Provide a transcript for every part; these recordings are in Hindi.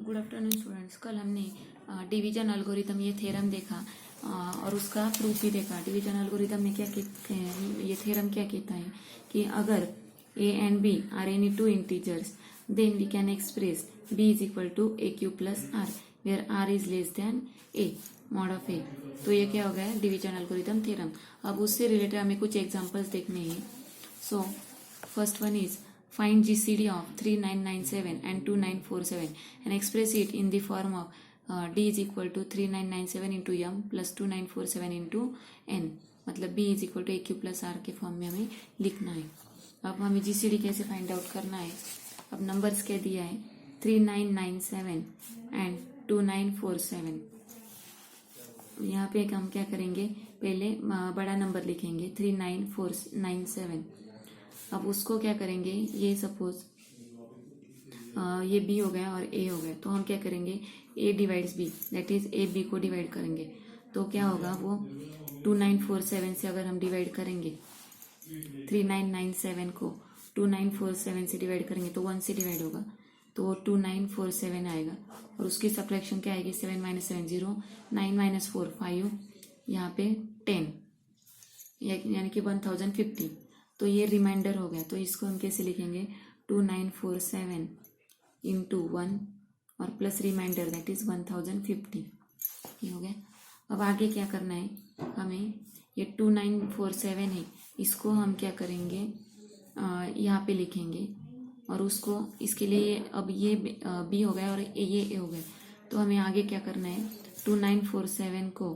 Good afternoon students. कल हमने डिवीजन एल्गोरिथम ये थ्योरम देखा और उसका प्रूफ भी देखा। डिवीजन एल्गोरिथम में क्या कहते हैं, ये थ्योरम क्या कहता है कि अगर a and b are any two integers then we can express b is equal to aq plus r where r is less than a mod of a। तो ये क्या हो गया, डिवीजन एल्गोरिथम थ्योरम। अब उससे रिलेटेड हमें कुछ एग्जांपल्स देखने हैं। So first one is find GCD of 3997 and 2947 and express it in the form of D is equal to 3997 into m plus 2947 into n। मतलब B is equal to AQ plus R के फॉर्म में हमें लिखना है। अब हमें GCD कैसे फाइंड आउट करना है। अब नंबर्स क्या दिया है, 3997 एंड 2947। यहाँ पे हम क्या करेंगे, पहले बड़ा नंबर लिखेंगे 39497। अब उसको क्या करेंगे, ये सपोज ये b हो गया और a हो गया, तो हम क्या करेंगे a divides b, that is a b को डिवाइड करेंगे। तो क्या होगा, वो 2947 से अगर हम डिवाइड करेंगे 3997 को 2947 से डिवाइड करेंगे तो 1 से डिवाइड होगा, तो 2947 आएगा। और उसकी सब्ट्रैक्शन क्या आएगी, 7 माइनस 7 0, 9 माइनस 4 5, यहाँ पे 10 यानी कि 1050। तो ये रिमाइंडर हो गया। तो इसको हम कैसे लिखेंगे, 2947 इंटू 1 और प्लस रिमाइंडर दैट इज 1050। ये हो गया। अब आगे क्या करना है हमें, ये 2947 है, इसको हम क्या करेंगे, यहाँ पे लिखेंगे और उसको इसके लिए अब ये बी हो गया और ये ए हो गया। तो हमें आगे क्या करना है, 2947 को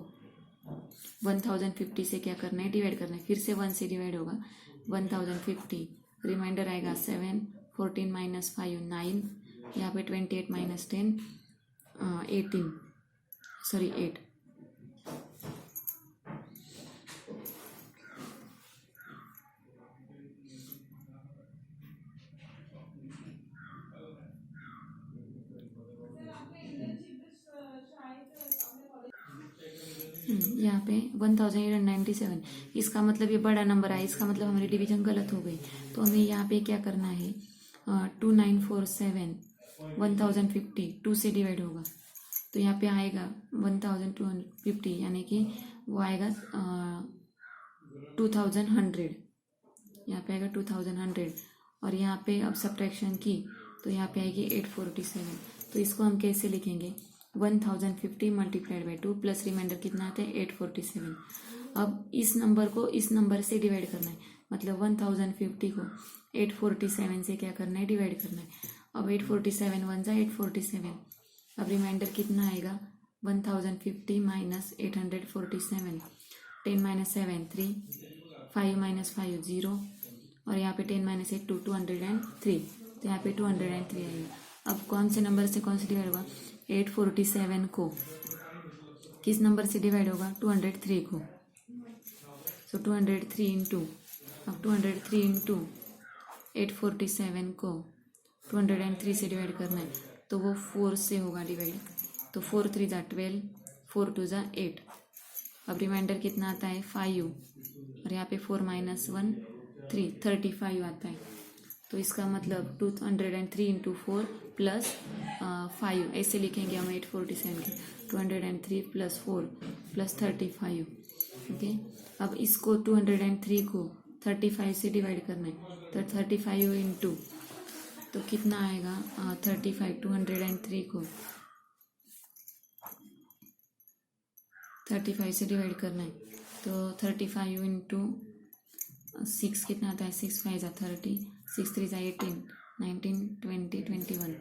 1050 से क्या करना है, डिवाइड करना है। फिर से 1 से डिवाइड होगा, 1050 रिमाइंडर आएगा 7, 14 माइनस 5 9, यहाँ पे 28 माइनस 10 18 सॉरी 8। यहाँ पे 1897, इसका मतलब ये बड़ा नंबर आया, इसका मतलब हमारी डिवीजन गलत हो गई। तो हमें यहाँ पे क्या करना है, 2947 1050 2 से डिवाइड होगा, तो यहाँ पे आएगा 1250 यानी कि वो आएगा 2100, यहाँ पे आएगा 2100। और यहाँ पे अब सब्ट्रैक्शन की तो यहाँ पे आएगी 847। तो इसको हम कैसे लिखेंगे, 1050 मल्टीप्लाइड बाई 2 प्लस रिमाइंडर कितना आता है 847। अब इस नंबर को इस नंबर से डिवाइड करना है, मतलब 1050 को 847 से क्या करना है, डिवाइड करना है। अब 847 1 जा 847, अब रिमाइंडर कितना आएगा 1050 माइनस 847, 10 माइनस 7 3, 5 माइनस 5 0, और यहाँ पे 10 माइनस 8 2 203, तो यहाँ पे 203 आएगा। अब कौन से नंबर से कौन से डिवाइड होगा, 847 को किस नंबर से डिवाइड होगा, 203 को। सो 203 इंटू, अब 203 इंटू 847 को 203 से डिवाइड करना है, तो वो 4 से होगा डिवाइड। तो 4 3 जा 12, 4 2 जा 8। अब रिमाइंडर कितना आता है 5, और यहाँ पे 4 माइनस 1 3 35 आता है। तो इसका मतलब 203 इंटू 4 प्लस 5 ऐसे लिखेंगे हम 847 के, 203 प्लस 4 प्लस 35। ओके, अब इसको 203 को 35 से डिवाइड करना है, तो 35 इंटू, तो कितना आएगा 35, 203 को 35 से डिवाइड करना है, तो 35 इंटू 6 कितना आता है, 6 5 जा 30, 6 3 जा 18, 19 20 21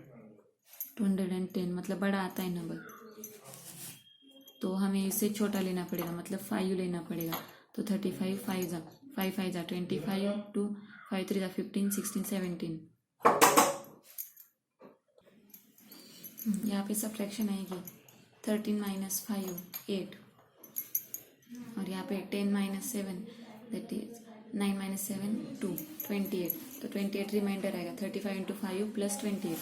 210, मतलब बड़ा आता है नंबर। तो हमें इसे छोटा लेना पड़ेगा, मतलब 5 लेना पड़ेगा। तो 35 5 जा 5 जा 25, 2 5 3 जा 15 16 17। यहाँ पे सब्ट्रैक्शन आएगी 13 माइनस 5 8, और यहाँ पे 10 माइनस 7 दैट इज 9 माइनस 7 2 28। तो 28 रिमाइंडर आएगा 35 इंटू 5 प्लस 28,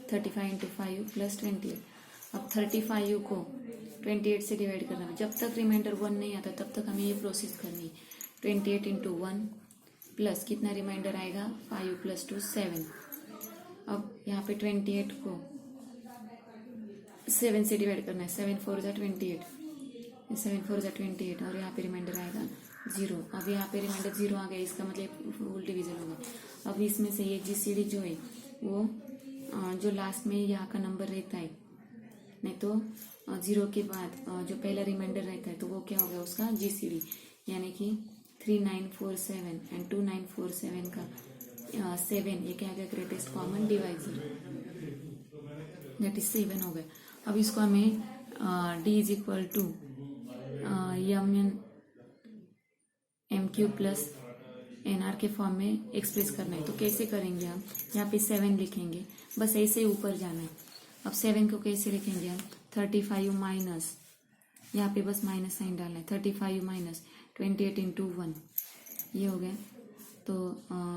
35 इंटू 5 प्लस 28। अब 35 को 28 से डिवाइड करना है, जब तक रिमाइंडर 1 नहीं आता तब तक हमें ये प्रोसेस करनी है। 28 इंटू 1 प्लस कितना रिमाइंडर आएगा 5 प्लस 2 7। अब यहाँ पे 28 को 7 से डिवाइड करना है, 7 4 ज़ा 28, 7 4 ज़ा 28 और यहाँ पे रिमाइंडर आएगा 0। अब यहाँ पे रिमाइंडर 0 आ गया, इसका मतलब फुल डिवीजन होगा। अब इसमें से ये GCD जो है वो जो लास्ट में यहाँ का नंबर रहता है, नहीं तो 0 के बाद जो पहला रिमाइंडर रहता है तो वो क्या होगा उसका GCD, यानी कि 3947 एंड 2947 का 7 ये क्या है greatest common divisor, that is 7 हो गया। अब इसको हमें D is equal to MQ plus NR के फॉर्म में एक्सप्रेस करना है। तो कैसे करेंगे हम, यहाँ पे 7 लिखेंगे, बस ऐसे ही ऊपर जाना है। अब 7 को कैसे लिखेंगे हम, 35 माइनस, यहाँ पे बस माइनस साइन डालना है, 35 माइनस 28 इंटू 1, ये हो गया। तो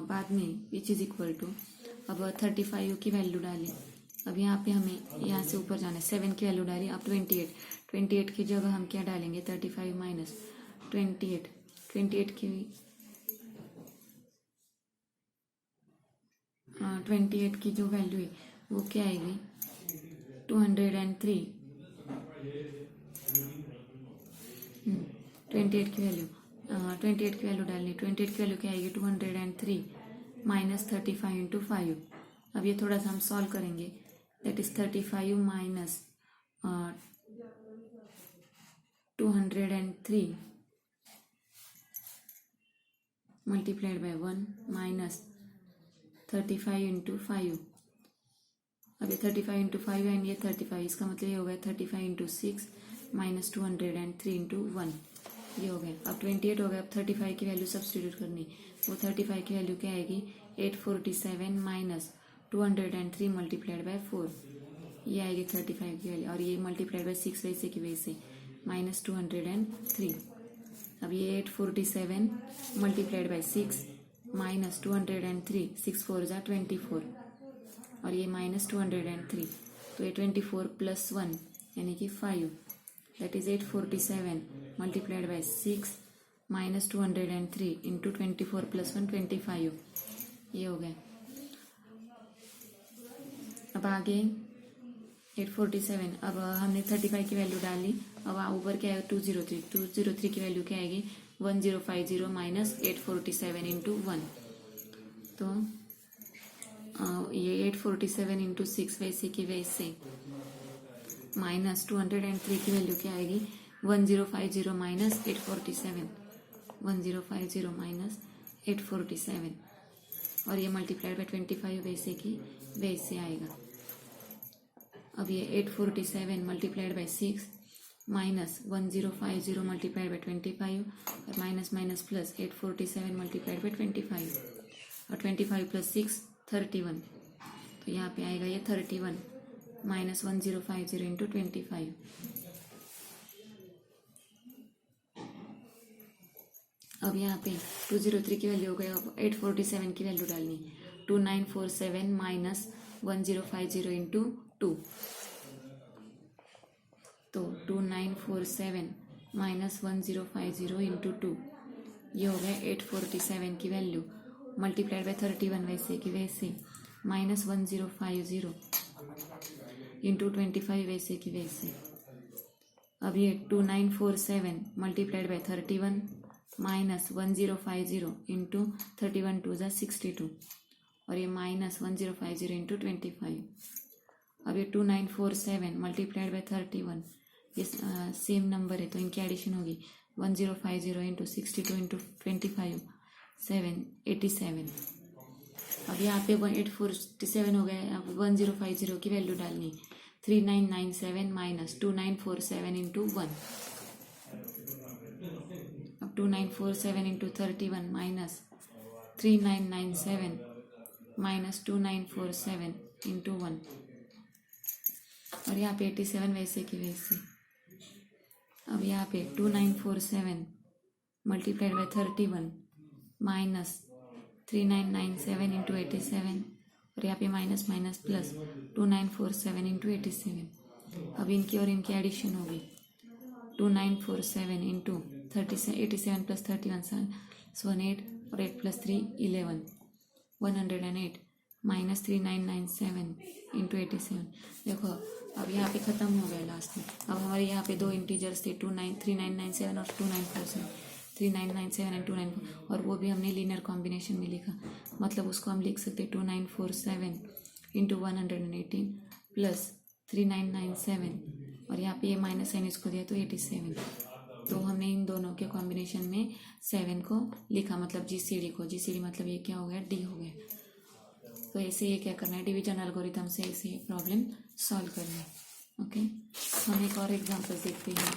बाद में विच इज इक्वल टू, अब 35 की वैल्यू डाली, अब यहाँ पे हमें यहाँ से ऊपर जाना है, 7 की वैल्यू डाली, अब 28 की जगह हम क्या डालेंगे, 35 माइनस 28 की 28 की जो वैल्यू है वो क्या आएगी 203, 28 की वैल्यू 28 की वैल्यू डालनी, 28 की वैल्यू क्या आएगी 203 माइनस 35 इंटू 5। अब ये थोड़ा सा हम सॉल्व करेंगे, that is 35 minus 203 multiplied by 1 minus 35 into 5। अब ये 35 इंटू 5 एंड ये 35, इसका मतलब ये हो गया 35 इंटू 6 माइनस 203 इंटू 1, ये हो गया। अब 28 हो गया, अब 35 की वैल्यू सब्सटीट्यूट करनी, वो 35 की वैल्यू क्या आएगी 847 माइनस 203 मल्टीप्लाइड बाय 4, ये आएगी 35 की वैल्यू, और ये मल्टीप्लाइड बाय 6 वैसे की वैसे माइनस 203। अब ये 847 मल्टीप्लाइड बाय 6 माइनस 203, 6 4 ज़ा 24 और ये माइनस 203, तो ये 24 प्लस 1 यानी कि 5, that is 847 multiplied by 6 minus 203 into 24 plus 1 25, ये हो गया। अब आगे 847, अब हमने 35 की वैल्यू डाली, अब ऊपर क्या है 203 की वैल्यू क्या आएगी 1050 माइनस 847 इंटू 1, तो ये 847 इंटू 6 वैसे की वैसे माइनस 203 की वैल्यू क्या आएगी 1050 माइनस 847, 1050 माइनस 847 और ये मल्टीप्लाइड बाय 25 वैसे की वैसे आएगा। अब ये 847 multiplied by 6 minus 1050 multiplied by 25 और minus minus plus 847 multiplied by 25 और 25 प्लस 6 31, तो यहाँ पे आएगा ये 31 माइनस 1050 इंटू 25। अब यहाँ पे 203 की वैल्यू हो गई, अब 847 की वैल्यू डालनी, 2947 माइनस 1050 इंटू 2, तो 2947 माइनस 1050 इंटू 2, ये हो गया 847 की वैल्यू मल्टीप्लाइड बाय 31 वैसे की वैसे माइनस 1050 इंटू 25 वैसे की वैसे। अब ये 2947 मल्टीप्लाइड बाय 31 माइनस 1050 इंटू 31 2 ज़ा 62 और ये माइनस 1050 इंटू 25। अब ये 2947 मल्टीप्लाइड बाय 31, ये सेम नंबर है तो इनकी एडिशन होगी 1050 इंटू 62 इंटू 25 787। अब यहाँ पे 847 हो गया, अब 1050 की वैल्यू डालनी 3997 माइनस 2947 इंटू 1, अब 2947 इंटू 31 माइनस 3997 माइनस 2947 इंटू 1 और यहाँ पे 87 वैसे की वैसे। अब यहाँ पे 2947 मल्टीप्लाइड बाय 31 माइनस 3997 इंटू 87 और यहाँ पे माइनस माइनस प्लस 2947 इंटू 87। अब इनकी और इनकी एडिशन होगी 2947 इंटू 87 प्लस 31 8 और 8 प्लस 3 11 108 -3997 इंटू 87। देखो अब यहाँ पे ख़त्म हो गया लास्ट में। अब हमारे यहाँ पे दो इंटीजर्स थे 3997 और 2947, 3997 एंड 29, और वो भी हमने लीनियर कॉम्बिनेशन में लिखा। मतलब उसको हम लिख सकते 2947 इंटू 118 प्लस 3997, और यहाँ पे ये माइनस साइन इसको दिया तो 87। तो हमने इन दोनों के कॉम्बिनेशन में 7 को लिखा, मतलब GCD को। GCD मतलब ये क्या हो गया, D हो गया। तो ऐसे ये क्या करना है, डिवीजन एल्गोरिथम से ऐसे प्रॉब्लम सॉल्व करना है। ओके, हम एक और एग्जांपल देखते हैं।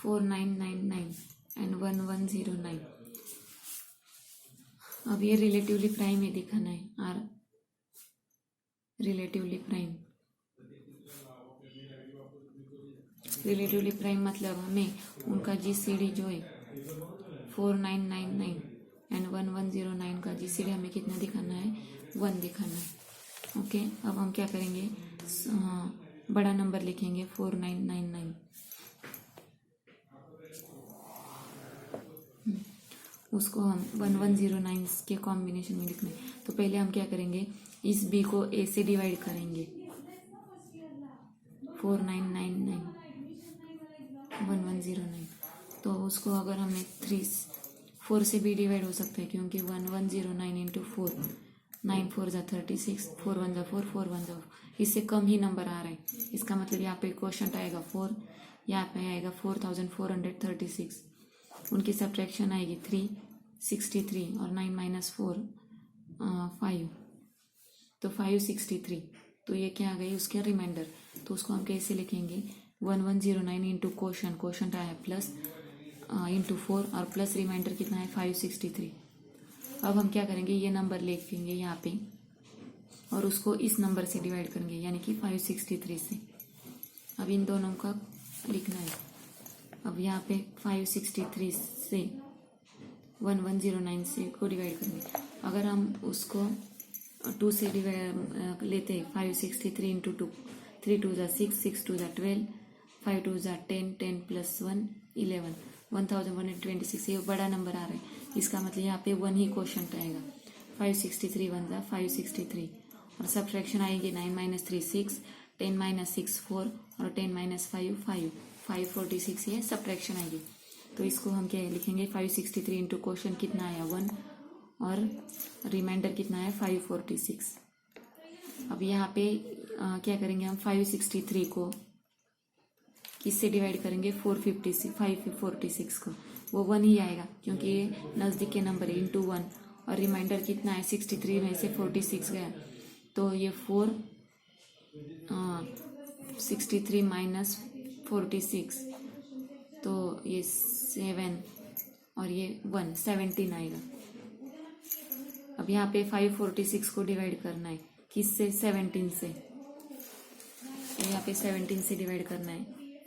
$4999 एंड 1109। अब ये रिलेटिवली प्राइम है दिखाना है, are relatively prime. Relatively prime मतलब हमें उनका GCD जो है 4999 एंड 1109 का GCD हमें कितना दिखाना है, 1 दिखाना है। ओके, अब हम क्या करेंगे, बड़ा नंबर लिखेंगे 4999। उसको हम 1109 के कॉम्बिनेशन में लिखना है। तो पहले हम क्या करेंगे, इस B को A से डिवाइड करेंगे। 4999 1109, तो उसको अगर हमें 4 से भी डिवाइड हो सकता है, क्योंकि 1109 इंटू 4, 9 4 जा 36, 4 1 जा 4, 4 1 जा 4, इससे कम ही नंबर आ रहा है। इसका मतलब यहाँ पे क्वोशंट आएगा 4, यहाँ पे आएगा 4436। उनकी सब्ट्रैक्शन आएगी 363 और 9 माइनस 4 5, तो 563। तो ये क्या आ गई, उसके रिमाइंडर। तो उसको हम कैसे लिखेंगे, 1109 इंटू क्वोशंट आया प्लस इंटू 4, और प्लस रिमाइंडर कितना है 563। अब हम क्या करेंगे, ये नंबर लिखेंगे यहाँ पे और उसको इस नंबर से डिवाइड करेंगे, यानी कि 563 से। अब इन दोनों का लिखना है। अब यहाँ पे 563 से 1109 से को डिवाइड करेंगे। अगर हम उसको 2 से डिवाइड लेते हैं, 563 इंटू 2, 3 2 जा 6, 6 2 जा 12, 5 2 जा 10, 10 प्लस 1 11, 1126। ये बड़ा नंबर आ रहा है, इसका मतलब यहाँ पे 1 ही क्वोशंट आएगा। 563 1 जा 563, और सब्ट्रैक्शन आएगी 9 माइनस 3 6, 10 माइनस 6 4, और 10 माइनस 5 5, 546 ये सब्ट्रैक्शन आएगी। तो इसको हम क्या लिखेंगे, 563 इंटू क्वोशंट कितना आया 1, और रिमाइंडर कितना है 546। अब यहाँ पे क्या करेंगे हम, 563 को किससे डिवाइड करेंगे, 546 को, वो 1 ही आएगा क्योंकि ये नज़दीक के नंबर है, इंटू 1, और रिमाइंडर कितना है 63 में से 46 गया, तो ये 63 माइनस 46, तो ये 7 और ये 1, 17 आएगा। अब यहाँ पे 546 को डिवाइड करना है किससे, 17 से। यहाँ पे 17 से डिवाइड करना है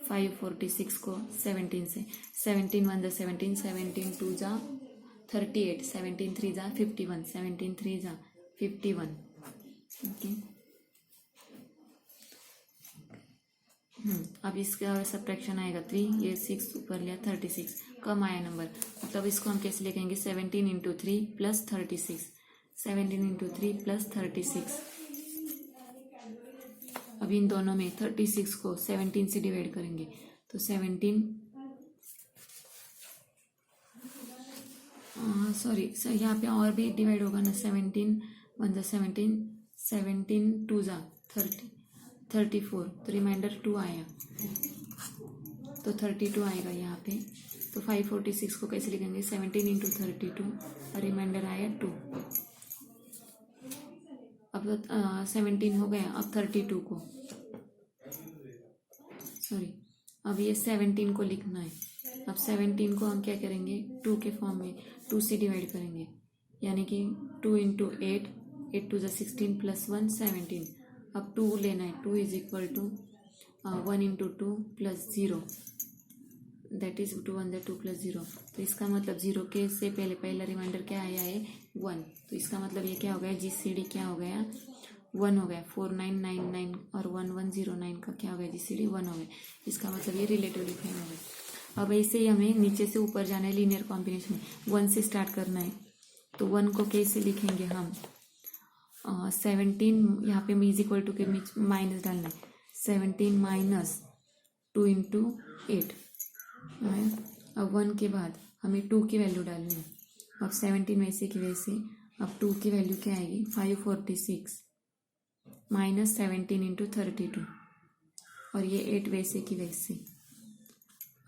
546 को 17 से। 17 1 जा 17, 17 2 जा 38, 17 3 जा 51, 17 3 जा 51। ओके, अब इसका सब्ट्रैक्शन आएगा 3, ये 6 ऊपर लिया 36, कम आया नंबर। मतलब इसको हम कैसे लिखेंगे, 17 इंटू 3 प्लस 36, 17 इंटू 3 प्लस 36। अब इन दोनों में 36 को 17 से डिवाइड करेंगे, तो 17 यहाँ पे और भी डिवाइड होगा ना, 17 1 जा 17, 17 2 जा 34, तो रिमाइंडर 2 आया, तो 32 आएगा यहाँ पे। तो 546 को कैसे लिखेंगे, 17 इंटू 32, और रिमाइंडर आया 2। अब 17 हो गया, अब 32 को अब ये 17 को लिखना है। अब 17 को हम क्या करेंगे, 2 के फॉर्म में 2 से डिवाइड करेंगे, यानी कि 2 इंटू 8, 8 2 जा 16 प्लस 1 17। अब 2 लेना है, 2 is equal to 1 into 2 plus 0, that is 2 1 जा 2 प्लस 0। तो इसका मतलब 0 के से पहले पहला रिमाइंडर क्या आया है 1, तो इसका मतलब ये क्या हो गया, GCD क्या हो गया 1 हो गया, 4999 और 1109 का क्या हो गया GCD 1 हो गया। इसका मतलब ये रिलेटिवली फाइन हो गया। अब ऐसे ही हमें नीचे से ऊपर जाना है लीनियर कॉम्बिनेशन में, 1 से स्टार्ट करना है। तो 1 को कैसे लिखेंगे हम, 17 यहाँ पे इज इक्वल टू के माइनस डालना है, 17 माइनस 2 इंटू 8। अब 1 के बाद हमें 2 की वैल्यू डालनी है। अब 17 वैसे की वैसे, अब 2 की वैल्यू क्या आएगी, 546 माइनस 17 इंटू 32, और ये 8 वैसे की वैसे।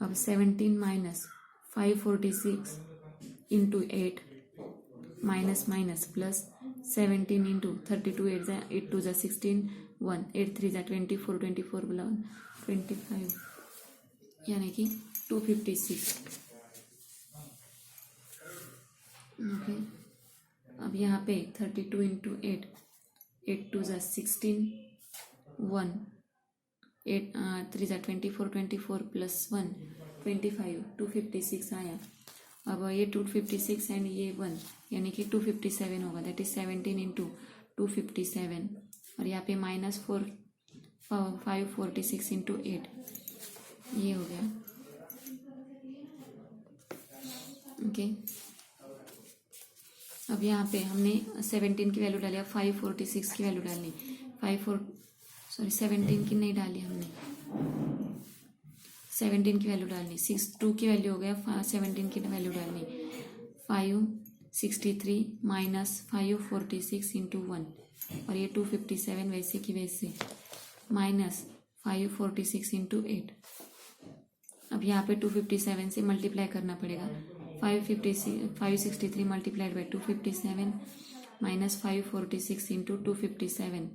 अब 17 minus 546 into 8 minus minus plus 17 into 32, 8 to 16, 1 8 3 24, 24 25, यानी कि 256। ओके, अब यहाँ पे 32 इंटू 8, 8 टू 16, 1 8 3 24, 24 प्लस 1 25, 256 आया। अब ये 256 एंड ये 1 यानी कि 257 होगा, दैट इज 17 इंटू 257, और यहाँ पे माइनस 546 इंटू 8, ये हो गया। ओके, अब यहाँ पे हमने 17 की वैल्यू डाली, अब 546 की वैल्यू डालनी, 17 की नहीं डाली हमने, 17 की वैल्यू डालनी, 2 की वैल्यू हो गया, 17 की वैल्यू डालनी, 563 माइनस 546 इंटू 1, और ये 257 वैसे की वैसे, माइनस 546 इंटू 8। अब यहाँ पे 257 से मल्टीप्लाई करना पड़ेगा, 563 multiplied by 257 minus 546 into 257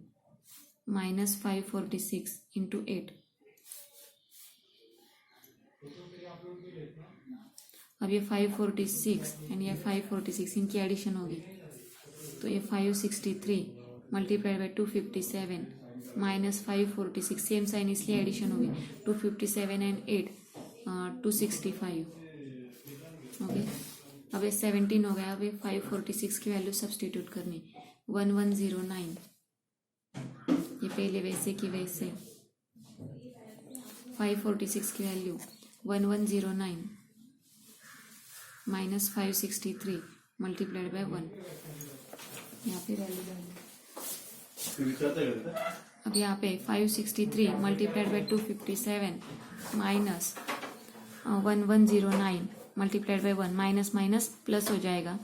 minus 546 into 8। अब ये 546 एंड ये 546 इनकी एडिशन होगी, तो ये 563 multiplied by 257 minus 546, same sign इसलिए एडिशन होगी, 257 एंड 8 265। ओके, अब ये 17 हो गया। अब ये 546 की वैल्यू सब्सटीट्यूट करनी, 1109, ये पहले वैसे की वैसे, 546 की वैल्यू 1109 माइनस 563 मल्टीप्लाइड बाय 1, यहाँ पे वैल्यू डालनी। अब यहाँ पे 563 multiplied by 257 minus 1109 multiplied by 1, minus minus plus हो जाएगा,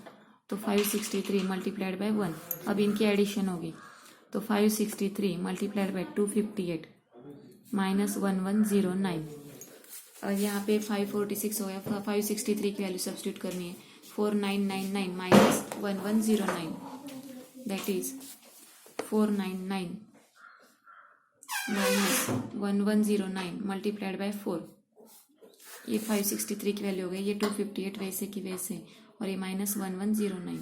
तो 563 मल्टीप्लाइड बाय 1। अब इनकी एडिशन होगी, तो 563 मल्टीप्लाइड बाय 258 माइनस 1109, और यहाँ पे 546 हो गया। 563 की वैल्यू सब्सटीट्यूट करनी है, 4999 minus 1109, that is 499 minus 1109 multiplied by 4। ये 563 की वैल्यू हो गई, ये 258 वैसे की वैसे, और ये माइनस 1109।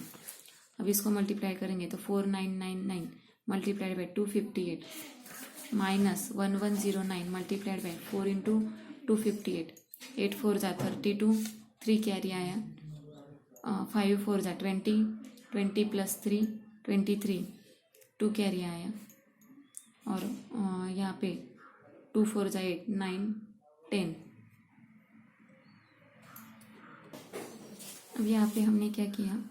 अब इसको मल्टीप्लाई करेंगे तो 4999 multiplied by 258 minus 1109 multiplied by 4 into 258, 8 4 जा 32, 3 कैरी आया, 5 4 जा 20, 20 प्लस 3 23, 2 कैरी आया, और यहाँ पे 2 4 जा 8 9 10। अब यहाँ पे हमने क्या किया,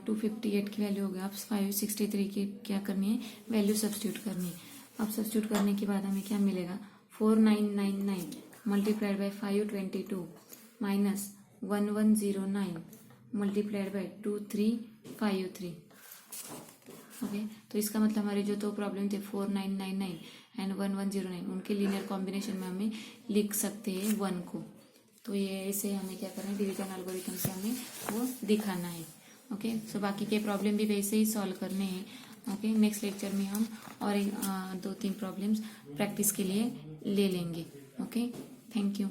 258 की वैल्यू हो गया। अब 563 की क्या करनी है, वैल्यू सब्स्टिट्यूट करनी है। अब सब्स्टिट्यूट करने के बाद हमें क्या मिलेगा, 4999 multiplied by 522 minus 1109 multiplied by 2353। Okay, तो इसका मतलब हमारे जो 2 प्रॉब्लम थे 4999 एंड 1109, उनके लीनियर कॉम्बिनेशन में हमें लिख सकते हैं 1 को। तो ये ऐसे हमें क्या करना है, डिवीजन एल्गोरिथम से हमें वो दिखाना है। ओके, सो बाकी के प्रॉब्लम भी वैसे ही सॉल्व करने हैं। ओके, नेक्स्ट लेक्चर में हम और 2-3 प्रॉब्लम्स प्रैक्टिस के लिए ले लेंगे। Okay, thank you.